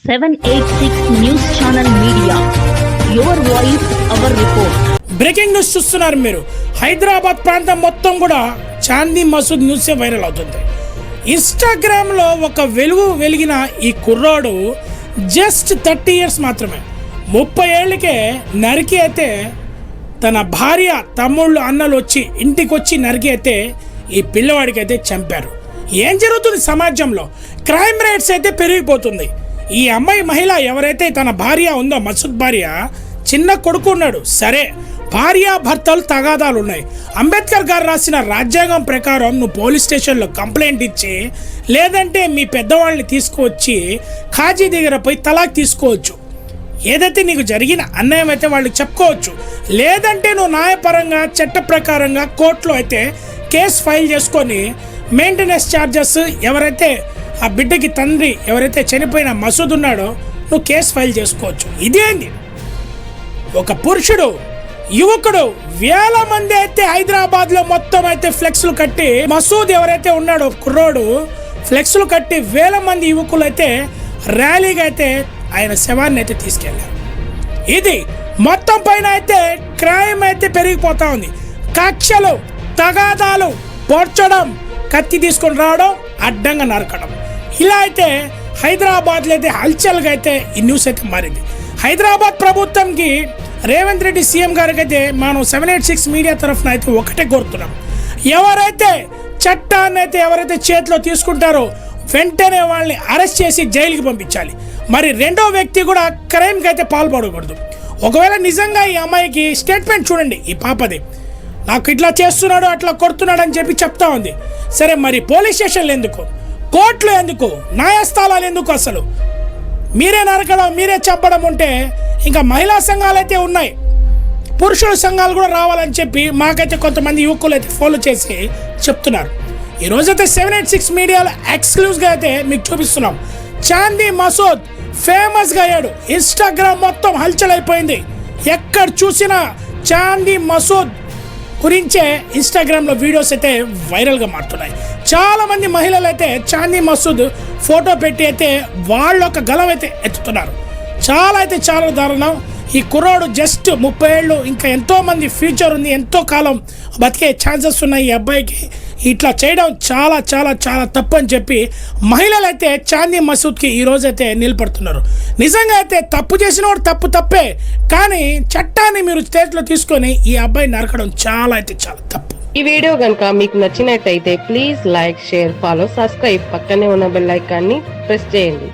786 news channel media, your voice our report. Breaking news చూస్తున్నారు మీరు. హైదరాబాద్ ప్రాంతం మొత్తం కూడా చాందీ మసూద్ న్యూస్ వైరల్ అవుతుంది. ఇన్స్టాగ్రామ్ లో ఒక వెలిగిన ఈ కుర్రాడు జస్ట్ 30 ఇయర్స్ మాత్రమే, 30 ఏళ్ళకే నరికి అయితే తన భార్య, తమ్ముళ్ళు, అన్నలు వచ్చి ఇంటికి వచ్చి నరికి అయితే ఈ పిల్లవాడికి అయితే చంపారు. ఏం జరుగుతుంది సమాజంలో? క్రైమ్ రేట్స్ అయితే పెరిగిపోతుంది. ఈ అమ్మాయి మహిళ ఎవరైతే తన భార్య ఉందో, మసూద్ భార్య, చిన్న కొడుకు ఉన్నాడు. సరే, భార్య భర్తలు తగాదాలు ఉన్నాయి. అంబేద్కర్ గారు రాసిన రాజ్యాంగం ప్రకారం నువ్వు పోలీస్ స్టేషన్లో కంప్లైంట్ ఇచ్చి, లేదంటే మీ పెద్దవాళ్ళని తీసుకువచ్చి ఖాజీ దగ్గర పోయి తలాక్ తీసుకోవచ్చు. ఏదైతే నీకు జరిగిన అన్యాయం అయితే వాళ్ళకి చెప్పుకోవచ్చు. లేదంటే నువ్వు న్యాయపరంగా చట్ట ప్రకారంగా కోర్టులో అయితే కేసు ఫైల్ చేసుకొని మెయింటెనెన్స్ ఛార్జెస్, ఎవరైతే ఆ బిడ్డకి తండ్రి ఎవరైతే చనిపోయిన మసూద్ ఉన్నాడో, నువ్వు కేసు ఫైల్ చేసుకోవచ్చు. ఇదేంటి? ఒక పురుషుడు, యువకుడు, వేల మంది అయితే హైదరాబాద్ లో మొత్తం అయితే ఫ్లెక్స్లు కట్టి, మసూద్ ఎవరైతే ఉన్నాడో కుర్రోడు ఫ్లెక్స్లు కట్టి వేల మంది యువకులు అయితే ర్యాలీగా అయితే ఆయన శవాన్ని అయితే తీసుకెళ్లారు. ఇది మొత్తం పైన అయితే క్రైమ్ అయితే పెరిగిపోతా ఉంది. కక్షలు, తగాదాలు, పొడ్చడం, కత్తి తీసుకొని రావడం, అడ్డంగా నరకడం, ఇలా అయితే హైదరాబాద్లో అయితే హల్చల్గా అయితే ఈ న్యూస్ అయితే మారింది. హైదరాబాద్ ప్రభుత్వంకి, రేవంత్ రెడ్డి సీఎం గారికి అయితే మనం 786 మీడియా తరఫున అయితే ఒకటే కోరుతున్నాం. ఎవరైతే చట్టాన్ని అయితే ఎవరైతే చేతిలో తీసుకుంటారో వెంటనే వాళ్ళని అరెస్ట్ చేసి జైలుకి పంపించాలి. మరి రెండో వ్యక్తి కూడా క్రైమ్కి అయితే పాల్పడకూడదు. ఒకవేళ నిజంగా ఈ అమ్మాయికి స్టేట్మెంట్ చూడండి, ఈ పాపది, నాకు ఇట్లా చేస్తున్నాడు, అట్లా కొడుతున్నాడు అని చెప్పి చెప్తా ఉంది. సరే, మరి పోలీస్ స్టేషన్లు ఎందుకు, కోర్టులు ఎందుకు, న్యాయస్థానాలు ఎందుకు? అసలు మీరే నరకడం, మీరే చంపడం ఉంటే ఇంకా మహిళా సంఘాలు అయితే ఉన్నాయి, పురుషుల సంఘాలు కూడా రావాలని చెప్పి మాకైతే కొంతమంది యువకులు అయితే ఫాలో చేసి చెప్తున్నారు. ఈరోజైతే 786 మీడియాలో ఎక్స్క్లూజివ్గా అయితే మీకు చూపిస్తున్నాం. చాందీ మసూద్ ఫేమస్గా అయ్యాడు. ఇన్స్టాగ్రామ్ మొత్తం హల్చల్ అయిపోయింది. ఎక్కడ చూసినా చాందీ మసూద్ గురించే ఇన్స్టాగ్రామ్లో వీడియోస్ అయితే వైరల్గా మారుతున్నాయి. చాలామంది మహిళలు అయితే చాందీ మసూద్ ఫోటో పెట్టి అయితే వాళ్ళ ఒక గలం అయితే ఎత్తుతున్నారు. చాలా దారుణం. ఈ కుర్రాడు జస్ట్ 30 ఏళ్ళు, ఇంకా ఎంతోమంది ఫ్యూచర్ ఉంది, ఎంతో కాలం బతికే ఛాన్సెస్ ఉన్నాయి. ఈ అబ్బాయికి ఇట్లా చేయడం చాలా తప్పు అని చెప్పి మహిళలు అయితే చాందీ మసూద్కి ఈరోజైతే నిలబడుతున్నారు. నిజంగా అయితే తప్పు చేసినవాడు తప్పే, కానీ చట్టాన్ని మీరు చేతిలో తీసుకొని ఈ అబ్బాయిని నరకడం చాలా తప్పు. ఈ వీడియో కనుక మీకు నచ్చినట్టయితే please like, share, follow, subscribe, పక్కనే ఉన్న బెల్ ఐకాన్ని ప్రెస్ చేయండి.